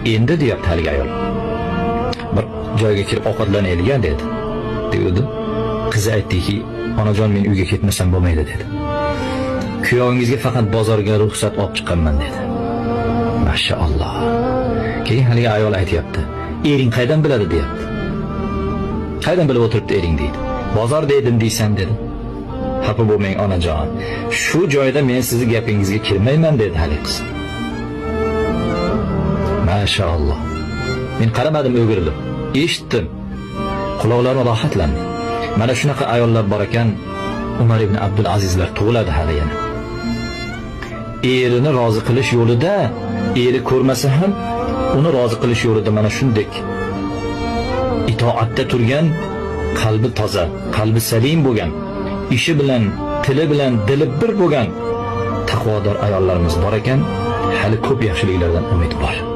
Endi deyapti haligi ayol. Bir joyga kirib ovqatlanaydigan dedi. Dedi. Qizi aytdiki, onajon men uyga ketmasam bo'lmaydi dedi. Kuyovingizga faqat bozorga ruxsat olib chiqqanman dedi. Mashaalloh. Keyin haligi ayol aytayapti. Ering qaydan biladi deyapti. Qaydan bilib o'tiribdi ering deydi. Bozor dedim deysan dedi. Xafa bo'lmang onajon. Shu joyda men sizni gapingizga kirmayman dedi haligi qiz. Mashaalloh. Men qaramadim o'girilib. Eshitdim. Quloqlarim rohatlandi. Mana shunaqa ayollar bor ekan, Umar ibn Abdul Azizlar tug'iladi hali yana. Erini rozi qilish yo'lida, eri ko'rmasa ham uni rozi qilish yo'lida mana shunday itoatda turgan, qalbi toza, qalbi salim bo'lgan, ishi bilan, tili bilan, dili bir bo'lgan taqvodor ayollarimiz bor ekan, hali ko'p yaxshiliklardan umid bor.